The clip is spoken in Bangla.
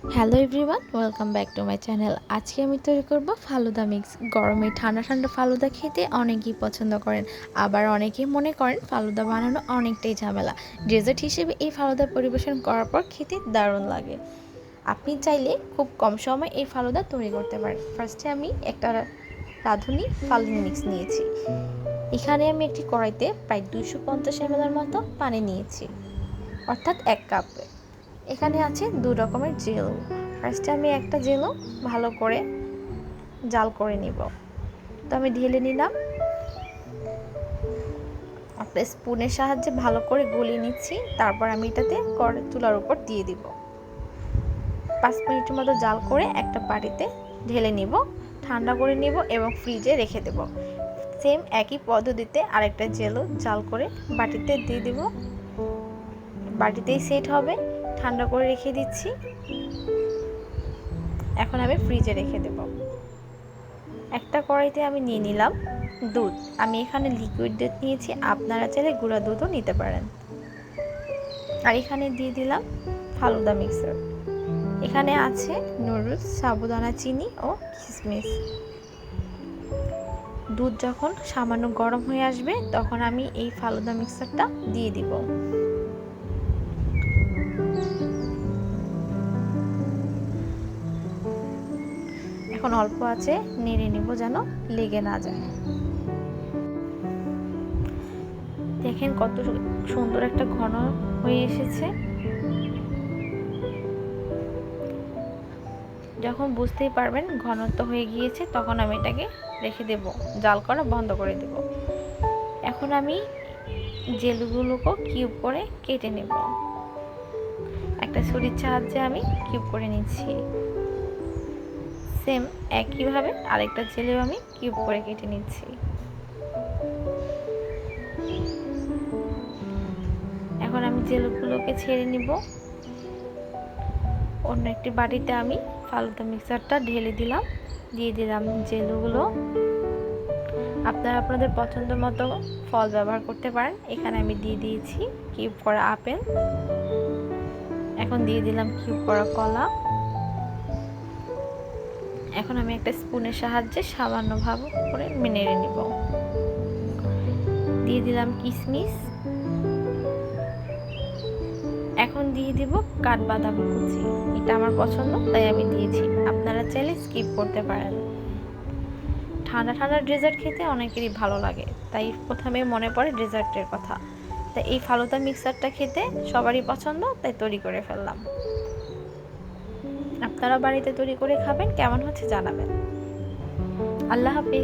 Hello everyone, welcome back to my channel. আজকে আমি তৈরি করব ফালুদা মিক্স। গরমে ঠান্ডা ঠান্ডা ফালুদা খেতে অনেকেই পছন্দ করেন, আবার অনেকেই মনে করেন ফালুদা বানানো অনেকটাই ঝামেলা। ডেজার্ট হিসেবে এই ফালুদা পরিবেশন করার পর খেতে দারুণ লাগে। আপনি চাইলে খুব কম সময় এই ফালুদা তৈরি করতে পারেন। ফার্স্টে আমি একটা রাঁধুনি ফালুদা মিক্স নিয়েছি। এখানে আমি একটি কড়াইতে প্রায় 250 ml মতো পানি নিয়েছি, অর্থাৎ 1 কাপ। এখানে আছে 2 রকমের জেল। ফার্স্টে আমি একটা জেলও ভালো করে জাল করে নিব। তো আমি ঢেলে নিলাম, একটা স্পুনের সাহায্যে ভালো করে গলিয়ে নিচ্ছি। তারপর আমি এটাতে চুলার উপর দিয়ে দিব। 5 মিনিটের মতো জাল করে একটা বাটিতে ঢেলে নিব, ঠান্ডা করে নিব এবং ফ্রিজে রেখে দেব। সেম একই পদ্ধতিতে আরেকটা জেলও জাল করে বাটিতে দিয়ে দিব। বাটিতেই সেট হবে, ঠান্ডা করে রেখে দিচ্ছি। এখন আমি ফ্রিজে রেখে দেব। একটা কড়াইতে আমি নিয়ে নিলাম দুধ। আমি এখানে লিকুইড দুধ নিয়েছি, আপনারা চাইলে গুঁড়া দুধও নিতে পারেন। আর এখানে দিয়ে দিলাম ফালুদা মিক্সার। এখানে আছে নুডলস, সাবুদানা, চিনি ও কিশমিশ। দুধ যখন সামান্য গরম হয়ে আসবে তখন আমি এই ফালুদা মিক্সারটা দিয়ে দিব। এখন অল্প আছে নেড়ে নিব যেন লেগে না যায়। দেখেন কত সুন্দর একটা ঘন হয়ে এসেছে। যখন বুঝতেই পারবেন ঘনত্ব হয়ে গিয়েছে তখন আমি এটাকে রেখে দেব, জাল করা বন্ধ করে দেব। এখন আমি জেলগুলোকে কিউব করে কেটে নেব। একটা ছুরির সাহায্যে আমি কিউব করে নিচ্ছি। সেম একইভাবে আরেকটা জেলেও আমি কিউব করে কেটে নিচ্ছি। এখন আমি জেলগুলোকে ছেড়ে নিব। অন্য একটি বাটিতে আমি ফালুদা মিক্সারটা ঢেলে দিলাম, দিয়ে দিলাম জেলগুলো। আপনারা আপনাদের পছন্দ মতো ফল ব্যবহার করতে পারেন। এখানে আমি দিয়ে দিয়েছি কিউব করা আপেল। এখন দিয়ে দিলাম কিউব করা কলা। এখন আমি একটা স্পুনের সাহায্যে সামান্যভাবে করে নেড়ে নিব। দিয়ে দিলাম কিশমিশ। এখন দিয়ে দিব কাঠবাদাম কুচি। এটা আমার পছন্দ তাই আমি দিয়েছি, আপনারা চাইলে স্কিপ করতে পারেন। ঠান্ডা ঠান্ডা ডেজার্ট খেতে অনেকেরই ভালো লাগে, তাই প্রথমে মনে পড়ে ডেজার্টের কথা। তাই এই ফালুদা মিক্সারটা খেতে সবারই পছন্দ, তাই তৈরি করে ফেললাম। আপনারা বাড়িতে তৈরি করে খাবেন, কেমন হচ্ছে জানাবেন। আল্লাহ হাফেজ।